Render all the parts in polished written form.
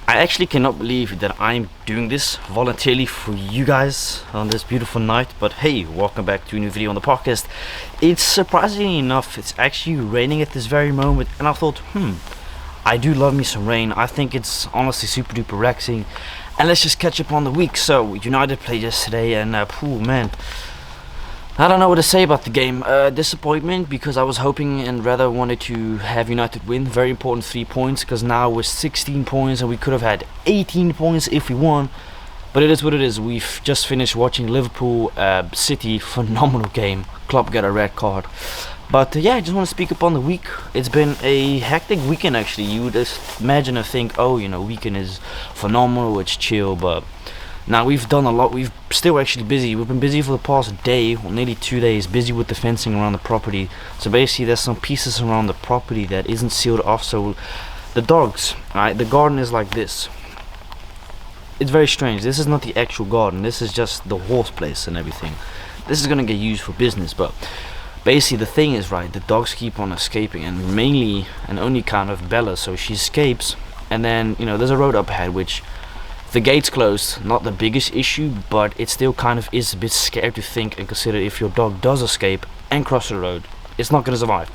I actually cannot believe that I'm doing this voluntarily for you guys on this beautiful night. But hey, welcome back to a new video on the podcast. It's surprisingly enough, it's actually raining at this very moment, and I thought, I do love me some rain. I think it's honestly super duper relaxing. And let's just catch up on the week. So United played yesterday, and man, I don't know what to say about the game. Disappointment, because I was hoping and rather wanted to have United win. Very important 3 points, because now we're 16 points and we could have had 18 points if we won. But it is what it is. We've just finished watching Liverpool City. Phenomenal game. Klopp got a red card. But yeah, I just want to speak up on the week. It's been a hectic weekend actually. You would just imagine or think, oh, weekend is phenomenal, it's chill, but now we've done a lot. We've still actually busy. We've been busy for the past day, or nearly 2 days, busy with the fencing around the property. So basically there's some pieces around the property that isn't sealed off. So the dogs, right, the garden is like this. It's very strange. This is not the actual garden. This is just the horse place and everything. This is gonna get used for business, but basically the thing is, right, the dogs keep on escaping, and mainly and only kind of Bella. So she escapes, and then there's a road up ahead, which the gate's closed, not the biggest issue, but it still kind of is a bit scary to think and consider if your dog does escape and cross the road, it's not going to survive.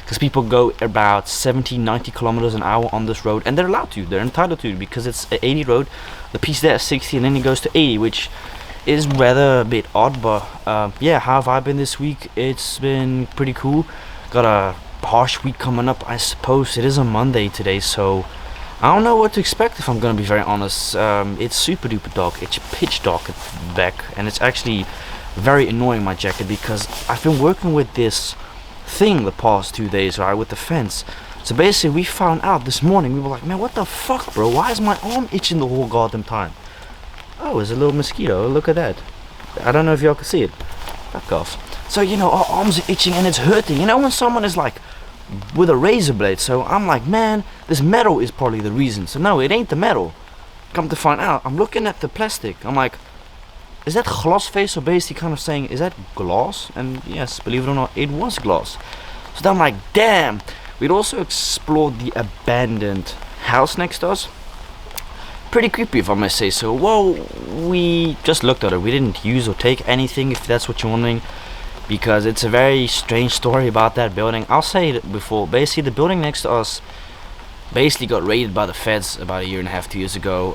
Because people go about 70-90 kilometers an hour on this road, and they're allowed to, they're entitled to, because it's an 80 road. The piece there is 60 and then it goes to 80, which is rather a bit odd, but yeah, how have I been this week? It's been pretty cool. Got a harsh week coming up, I suppose. It is a Monday today, so I don't know what to expect, if I'm gonna be very honest. It's super duper dark. It's pitch dark at the back, and it's actually very annoying, my jacket, because I've been working with this thing the past 2 days, right, with the fence. So basically we found out this morning, we were like, man, what the fuck, bro? Why is my arm itching the whole goddamn time? Oh, there's a little mosquito. Look at that. I don't know if y'all can see it. Fuck off. So our arms are itching and it's hurting. When someone is like with a razor blade. So I'm like, man, this metal is probably the reason. So no, it ain't the metal. Come to find out, I'm looking at the plastic. I'm like, is that glass face? So basically kind of saying, is that glass? And yes, believe it or not, it was glass. So then I'm like, damn. We'd also explored the abandoned house next to us. Pretty creepy, if I may say so. Well, we just looked at it. We didn't use or take anything, if that's what you're wondering, because it's a very strange story about that building. I'll say it before. Basically, the building next to us basically got raided by the feds about 1.5 years, 2 years ago.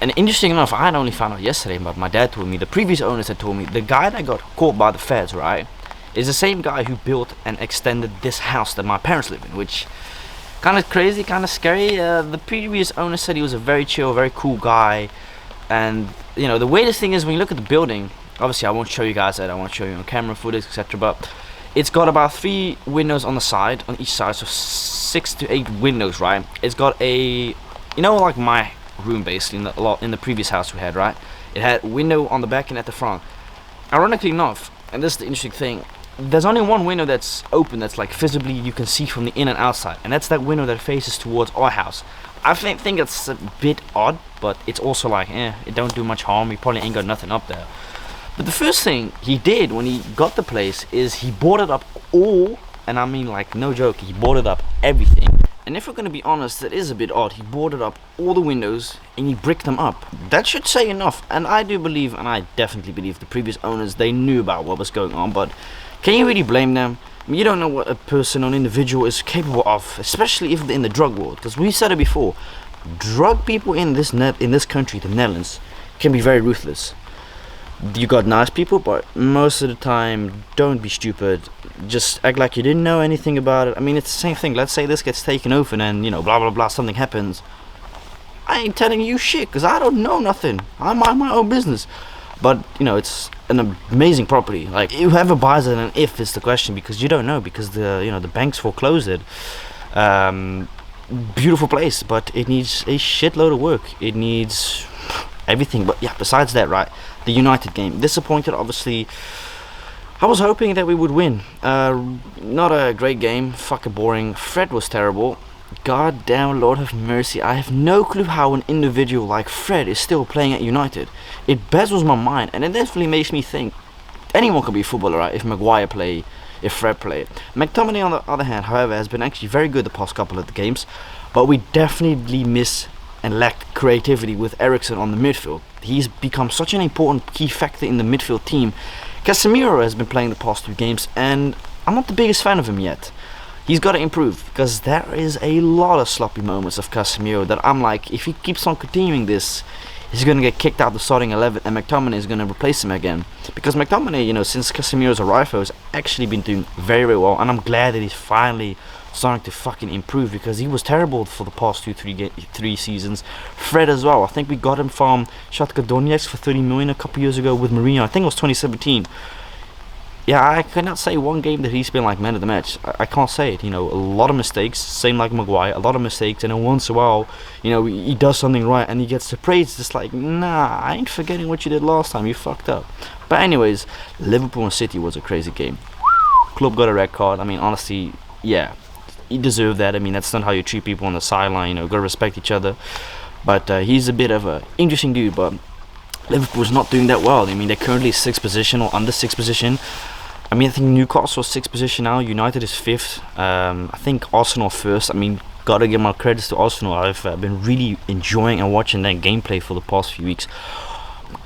And interesting enough, I had only found out yesterday, but my dad told me, the previous owners had told me, the guy that got caught by the feds, right, is the same guy who built and extended this house that my parents live in, which kind of crazy, kind of scary. The previous owner said he was a very chill, very cool guy. And the weirdest thing is, when you look at the building, obviously I won't show you guys that, I won't show you on camera footage, etc., but it's got about 3 windows on the side, on each side, so 6 to 8 windows, right? It's got a, like my room basically in the previous house we had, right? It had a window on the back and at the front. Ironically enough, and this is the interesting thing, there's only one window that's open, that's like visibly you can see from the in and outside, and that's that window that faces towards our house. I think it's a bit odd, but it's also like, it don't do much harm. We probably ain't got nothing up there. But the first thing he did when he got the place is he boarded up all, and I mean like no joke, he boarded up everything. And if we're gonna be honest, that is a bit odd. He boarded up all the windows and he bricked them up. That should say enough. And I do believe, and I definitely believe, the previous owners, they knew about what was going on, but can you really blame them? I mean, you don't know what a person or an individual is capable of, especially if they're in the drug world. Because we said it before, drug people in this country, the Netherlands, can be very ruthless. You got nice people, but most of the time, don't be stupid. Just act like you didn't know anything about it. I mean, it's the same thing. Let's say this gets taken over and blah blah blah, something happens. I ain't telling you shit, because I don't know nothing. I mind my own business. But it's an amazing property. Like, whoever buys it, and if is the question, because you don't know, because the banks foreclosed it. Beautiful place, but it needs a shitload of work. It needs everything. But yeah, besides that, right, the United game, disappointed, obviously. I was hoping that we would win. Not a great game, fucking boring. Fred was terrible. God damn, Lord have mercy. I have no clue how an individual like Fred is still playing at United. It bezzles my mind, and it definitely makes me think anyone can be a footballer, right? If Maguire play, if Fred play. McTominay, on the other hand, however, has been actually very good the past couple of the games, but we definitely miss and lacked creativity with Eriksen on the midfield. He's become such an important key factor in the midfield team. Casemiro has been playing the past 2 games, and I'm not the biggest fan of him yet. He's got to improve, because there is a lot of sloppy moments of Casemiro that I'm like, if he keeps on continuing this, he's going to get kicked out the starting 11, and McTominay is going to replace him again. Because McTominay, you know, since Casemiro's arrival, has actually been doing very, very well, and I'm glad that he's finally starting to fucking improve, because he was terrible for the past 3 seasons. Fred as well. I think we got him from Shakhtar Donetsk for 30 million a couple years ago with Mourinho. I think it was 2017. Yeah, I cannot say one game that he's been like man of the match. I can't say it. You know, a lot of mistakes, same like Maguire, a lot of mistakes, and then once in a while, you know, he does something right and he gets the praise. It's like, nah, I ain't forgetting what you did last time. You fucked up. But anyways, Liverpool and City was a crazy game. Klopp got a red card. I mean, honestly, yeah, he deserved that. I mean, that's not how you treat people on the sideline. You know, gotta respect each other. But he's a bit of a interesting dude. But Liverpool's not doing that well. I mean, they're currently 6th position or under 6th position. I mean, I think Newcastle is 6th position now. United is 5th. I think Arsenal 1st. I mean, gotta give my credits to Arsenal. I've been really enjoying and watching that gameplay for the past few weeks.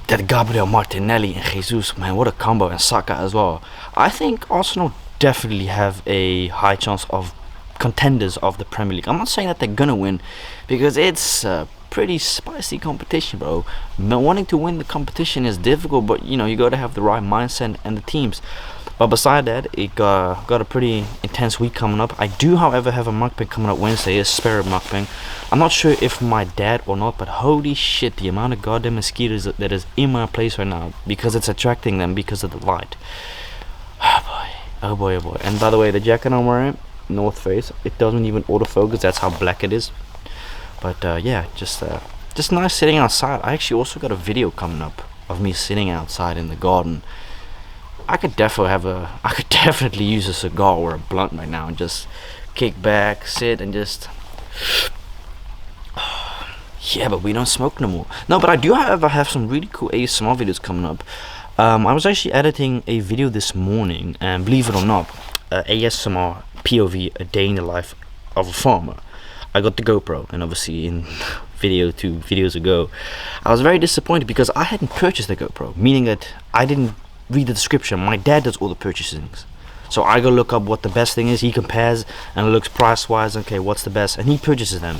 That Gabriel Martinelli and Jesus, man, what a combo, and Saka as well. I think Arsenal definitely have a high chance of contenders of the Premier League. I'm not saying that they're gonna win, because it's pretty spicy competition, bro. Wanting to win the competition is difficult, but you know, you gotta have the right mindset and the teams. But beside that, it got a pretty intense week coming up. I do, however, have a mukbang coming up Wednesday, a spirit mukbang. I'm not sure if my dad or not, but holy shit, the amount of goddamn mosquitoes that is in my place right now, because it's attracting them because of the light. Oh boy, oh boy, oh boy. And by the way, the jacket I'm wearing, North Face, it doesn't even autofocus, that's how black it is. But yeah, just nice sitting outside. I actually also got a video coming up of me sitting outside in the garden. I could definitely use a cigar or a blunt right now and just kick back, sit, and just yeah, but we don't smoke no more. No, but I do, however, have some really cool ASMR videos coming up. I was actually editing a video this morning, and believe it or not, ASMR POV, a day in the life of a farmer. I got the GoPro, and obviously in 2 videos ago, I was very disappointed because I hadn't purchased the GoPro, meaning that I didn't read the description. My dad does all the purchasing, so I go look up what the best thing is. He compares and looks price wise, okay, what's the best, and he purchases them.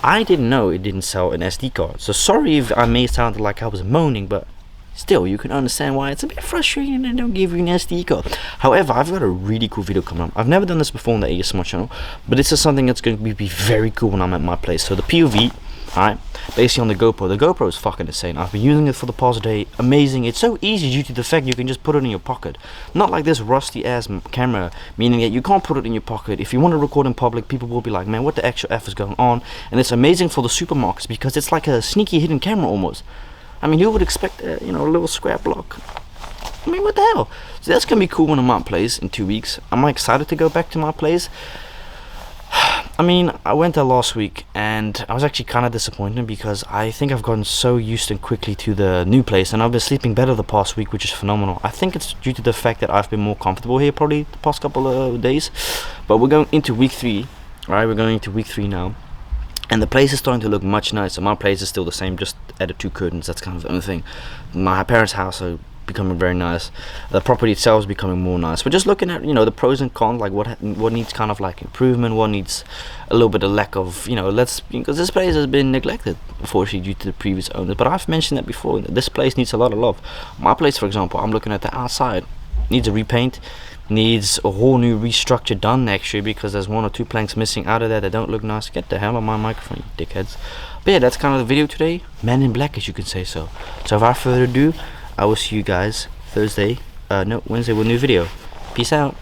I didn't know it didn't sell an SD card, so sorry if I may sound like I was moaning, but still, you can understand why it's a bit frustrating and they don't give you an SD card. However, I've got a really cool video coming up. I've never done this before on the ASMR channel, but this is something that's going to be very cool when I'm at my place. So the POV, alright, basically on the GoPro. The GoPro is fucking insane. I've been using it for the past day. Amazing. It's so easy due to the fact you can just put it in your pocket. Not like this rusty ass camera, meaning that you can't put it in your pocket. If you want to record in public, people will be like, man, what the actual F is going on? And it's amazing for the supermarkets because it's like a sneaky hidden camera almost. I mean, who would expect a little square block? I mean, what the hell? So that's gonna be cool when I'm at my place in 2 weeks. Am I excited to go back to my place? I mean, I went there last week and I was actually kind of disappointed because I think I've gotten so used and quickly to the new place, and I've been sleeping better the past week, which is phenomenal. I think it's due to the fact that I've been more comfortable here probably the past couple of days. But we're going into week 3, right? We're going into week 3 now. And the place is starting to look much nicer. My place is still the same, just added 2 curtains. That's kind of the only thing. My parents' house are becoming very nice. The property itself is becoming more nice. We're just looking at the pros and cons, like what needs kind of like improvement, what needs a little bit of lack of because this place has been neglected, unfortunately, due to the previous owners. But I've mentioned that before. This place needs a lot of love. My place, for example, I'm looking at the outside, needs a repaint. Needs a whole new restructure done next year because there's 1 or 2 planks missing out of there that don't look nice. Get the hell on my microphone, you dickheads. But yeah, that's kind of the video today. Man in black, as you can say so. So without further ado, I will see you guys Wednesday with a new video. Peace out.